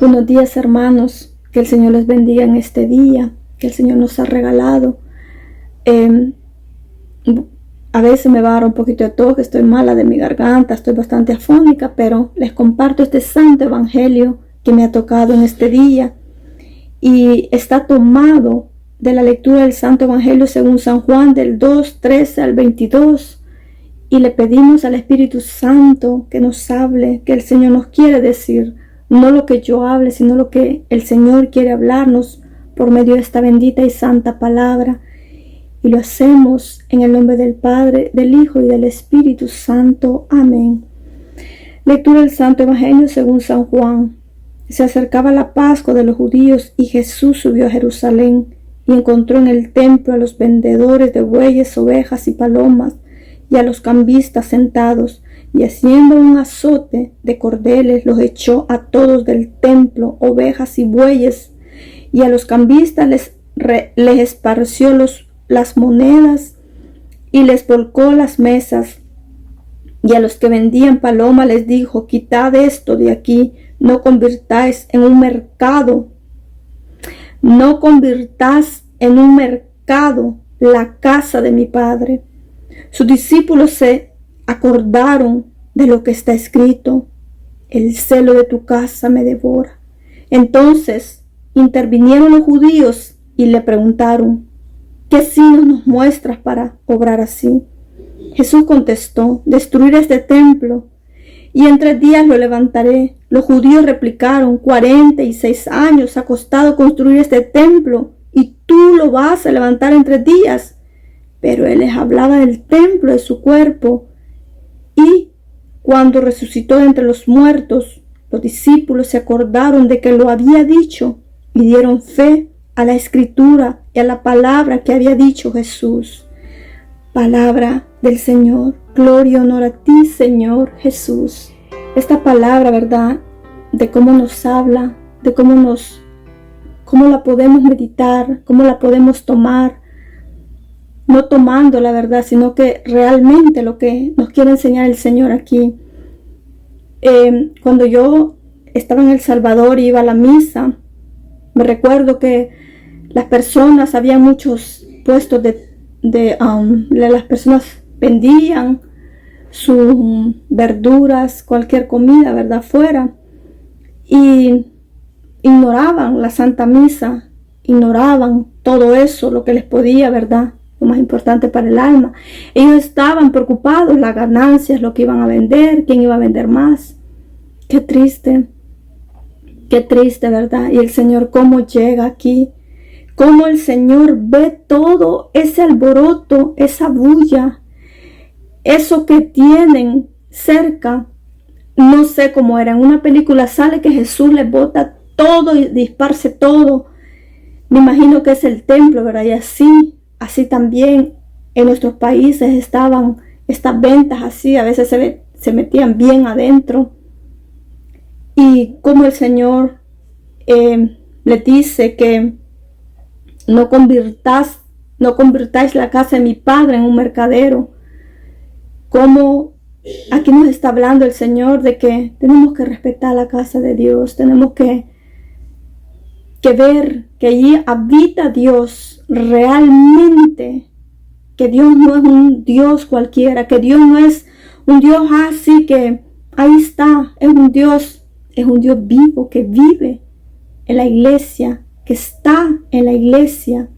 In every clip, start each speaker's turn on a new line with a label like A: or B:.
A: Buenos días, hermanos, que el Señor les bendiga en este día, que el Señor nos ha regalado. A veces me va a dar un poquito de tos, que estoy mala de mi garganta, estoy bastante afónica, pero les comparto este santo evangelio que me ha tocado en este día y está tomado de la lectura del santo evangelio según San Juan del 2:13 al 22. Y le pedimos al Espíritu Santo que nos hable, que el Señor nos quiere decir, no lo que yo hable, sino lo que el Señor quiere hablarnos por medio de esta bendita y santa palabra. Y lo hacemos en el nombre del Padre, del Hijo y del Espíritu Santo. Amén. Lectura del Santo Evangelio según San Juan. Se acercaba la Pascua de los judíos y Jesús subió a Jerusalén y encontró en el templo a los vendedores de bueyes, ovejas y palomas y a los cambistas sentados, y haciendo un azote de cordeles los echó a todos del templo, ovejas y bueyes, y a los cambistas les esparció las monedas y les volcó las mesas. Y a los que vendían paloma les dijo: quitad esto de aquí, no convirtáis en un mercado la casa de mi Padre. Sus discípulos se acordaron de lo que está escrito: el celo de tu casa me devora. Entonces intervinieron los judíos y le preguntaron: ¿qué signos nos muestras para obrar así? Jesús contestó: destruir este templo y en 3 días lo levantaré. Los judíos replicaron: 46 años ha costado construir este templo y tú lo vas a levantar en 3 días. Pero él les hablaba del templo de su cuerpo. Y cuando resucitó de entre los muertos, los discípulos se acordaron de que lo había dicho y dieron fe a la escritura y a la palabra que había dicho Jesús. Palabra del Señor. Gloria y honor a ti, Señor Jesús. Esta palabra, ¿verdad? De cómo nos habla, de cómo la podemos meditar, cómo la podemos tomar. No tomando la verdad, sino que realmente lo que nos quiere enseñar el Señor aquí. Cuando yo estaba en El Salvador y iba a la misa, me recuerdo que las personas, había muchos puestos las personas vendían sus verduras, cualquier comida, ¿verdad? Fuera. Y ignoraban la Santa Misa, ignoraban todo eso, lo que les podía, ¿verdad? Lo más importante para el alma. Ellos estaban preocupados, las ganancias, lo que iban a vender, quién iba a vender más. Qué triste, ¿verdad? Y el Señor cómo llega aquí, cómo el Señor ve todo ese alboroto, esa bulla, eso que tienen cerca. No sé cómo era, en una película sale que Jesús les bota todo y disparce todo. Me imagino que es el templo, ¿verdad? Y así también en nuestros países estaban estas ventas así, a veces se metían bien adentro. Y como el Señor le dice que no convirtáis la casa de mi Padre en un mercadero. Como aquí nos está hablando el Señor de que tenemos que respetar la casa de Dios, tenemos que ver que allí habita Dios realmente, que Dios no es un Dios cualquiera, que Dios no es un Dios así que ahí está, es un Dios vivo que vive en la iglesia, que está en la iglesia.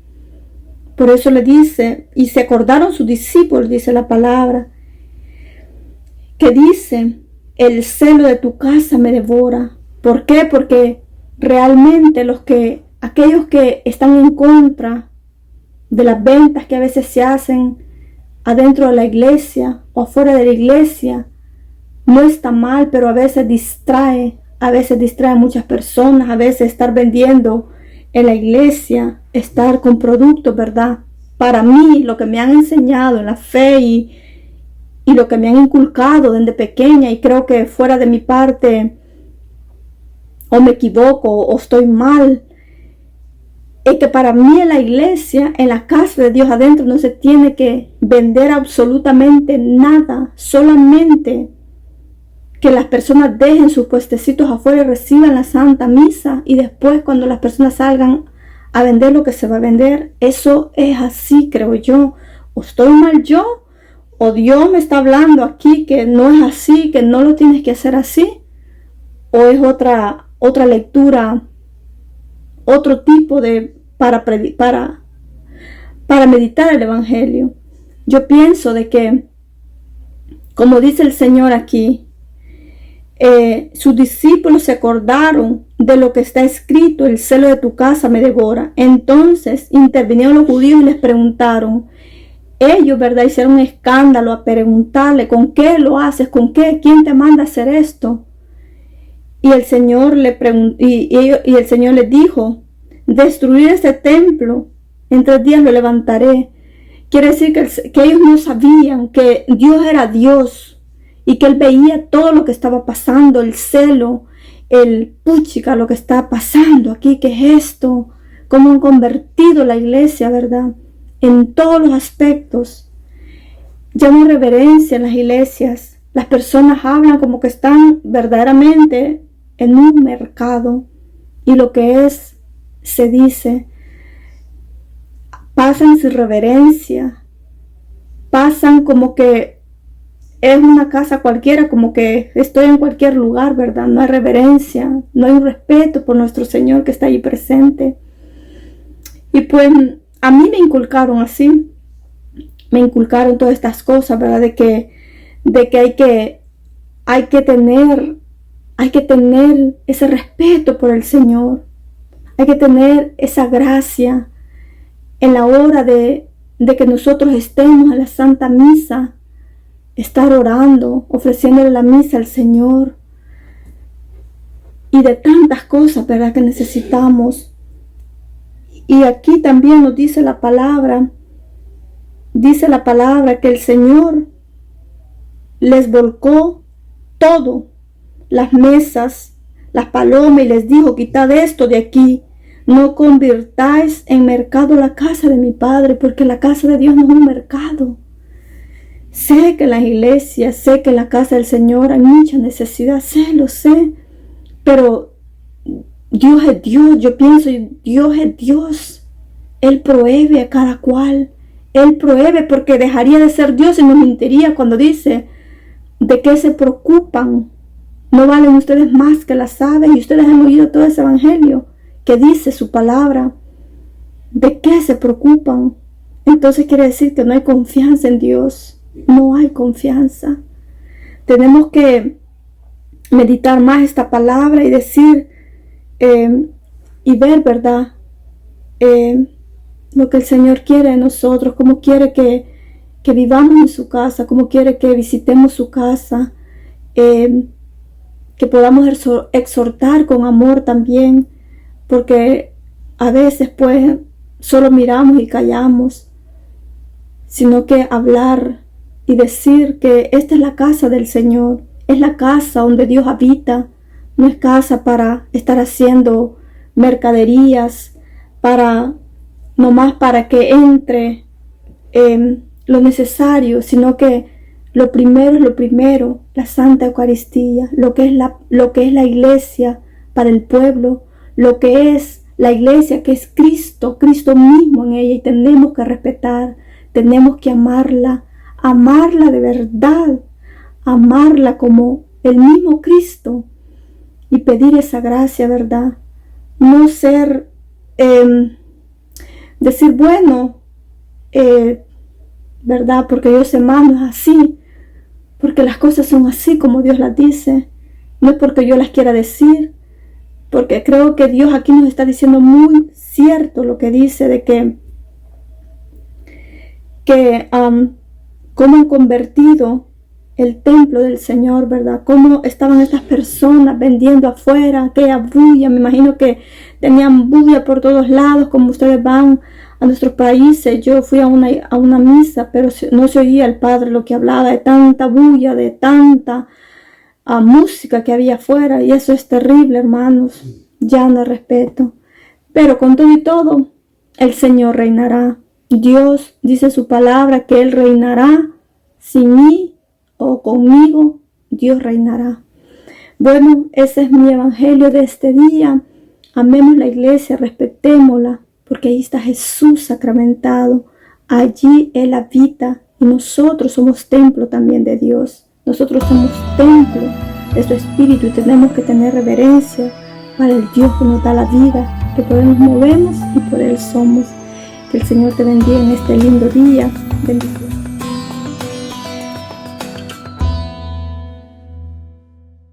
A: Por eso le dice, y se acordaron sus discípulos, dice la palabra, que dice: el celo de tu casa me devora. ¿Por qué? Porque realmente aquellos que están en contra de las ventas que a veces se hacen adentro de la iglesia o afuera de la iglesia, no está mal, pero a veces distrae a muchas personas. A veces estar vendiendo en la iglesia, estar con productos, ¿verdad? Para mí, lo que me han enseñado en la fe y lo que me han inculcado desde pequeña, y creo que fuera de mi parte o me equivoco o estoy mal, es que para mí en la iglesia, en la casa de Dios adentro, no se tiene que vender absolutamente nada, solamente que las personas dejen sus puestecitos afuera y reciban la Santa Misa, y después cuando las personas salgan a vender lo que se va a vender. Eso es así, creo yo. O estoy mal yo, o Dios me está hablando aquí que no es así, que no lo tienes que hacer así, o es otra lectura, otro tipo de para meditar el Evangelio. Yo pienso de que, como dice el Señor aquí, sus discípulos se acordaron de lo que está escrito: el celo de tu casa me devora. Entonces intervinieron los judíos y les preguntaron. Ellos, ¿verdad?, hicieron un escándalo a preguntarle: ¿con qué lo haces? ¿Con qué? ¿Quién te manda a hacer esto? Y el Señor el Señor les dijo: destruir este templo, en 3 días lo levantaré. Quiere decir que ellos no sabían que Dios era Dios y que Él veía todo lo que estaba pasando, el celo, puchica, lo que está pasando aquí, ¿qué es esto? Cómo han convertido la iglesia, ¿verdad?, en todos los aspectos. Ya no hay reverencia en las iglesias. Las personas hablan como que están verdaderamente en un mercado, y lo que es, se dice, pasan sin reverencia, pasan como que es una casa cualquiera, como que estoy en cualquier lugar, ¿verdad? No hay reverencia, no hay un respeto por nuestro Señor que está ahí presente. Y pues a mí me inculcaron así, me inculcaron todas estas cosas, ¿verdad? De que hay que tener ese respeto por el Señor, hay que tener esa gracia en la hora de que nosotros estemos en la Santa Misa, estar orando, ofreciéndole la misa al Señor, y de tantas cosas, ¿verdad?, que necesitamos. Y aquí también nos dice la palabra que el Señor les volcó todo, las mesas, las palomas, y les dijo: quitad esto de aquí, no convirtáis en mercado la casa de mi Padre, porque la casa de Dios no es un mercado. Sé que en las iglesias, sé que en la casa del Señor hay mucha necesidad, lo sé, pero Dios es Dios. Yo pienso, Dios es Dios. Él provee a cada cual. Él provee, porque dejaría de ser Dios y nos mentiría cuando dice: ¿de qué se preocupan? ¿No valen ustedes más que las aves? Y ustedes han oído todo ese evangelio que dice su palabra. ¿De qué se preocupan? Entonces quiere decir que no hay confianza en Dios. No hay confianza. Tenemos que meditar más esta palabra y decir y ver, ¿verdad?, lo que el Señor quiere de nosotros, cómo quiere que vivamos en su casa, cómo quiere que visitemos su casa, que podamos exhortar con amor también, porque a veces pues solo miramos y callamos, sino que hablar y decir que esta es la casa del Señor, es la casa donde Dios habita, no es casa para estar haciendo mercaderías, nomás para que entre lo necesario, sino que lo primero es lo primero, la Santa Eucaristía, lo que es la iglesia para el pueblo, lo que es la iglesia, que es Cristo mismo en ella, y tenemos que respetar, tenemos que amarla de verdad, amarla como el mismo Cristo, y pedir esa gracia, ¿verdad? No ser, decir, bueno, ¿verdad?, porque Dios se manda, es así, porque las cosas son así como Dios las dice, no es porque yo las quiera decir, porque creo que Dios aquí nos está diciendo muy cierto lo que dice, de que cómo han convertido el templo del Señor, ¿verdad? Cómo estaban estas personas vendiendo afuera, aquella bulla. Me imagino que tenían bulla por todos lados, como ustedes van a nuestros países. Yo fui a una misa, pero no se oía el padre lo que hablaba, de tanta bulla, de tanta música que había afuera, y eso es terrible, hermanos. Ya no hay respeto. Pero con todo y todo, el Señor reinará. Dios dice su palabra que Él reinará sin mí o conmigo. Dios reinará. Bueno, ese es mi evangelio de este día. Amemos la iglesia, respetémosla, porque ahí está Jesús sacramentado. Allí Él habita y nosotros somos templo también de Dios. Nosotros somos templo de su Espíritu y tenemos que tener reverencia para el Dios que nos da la vida, que por Él nos movemos y por Él somos. Que el Señor te bendiga en este lindo día. Bendiciones.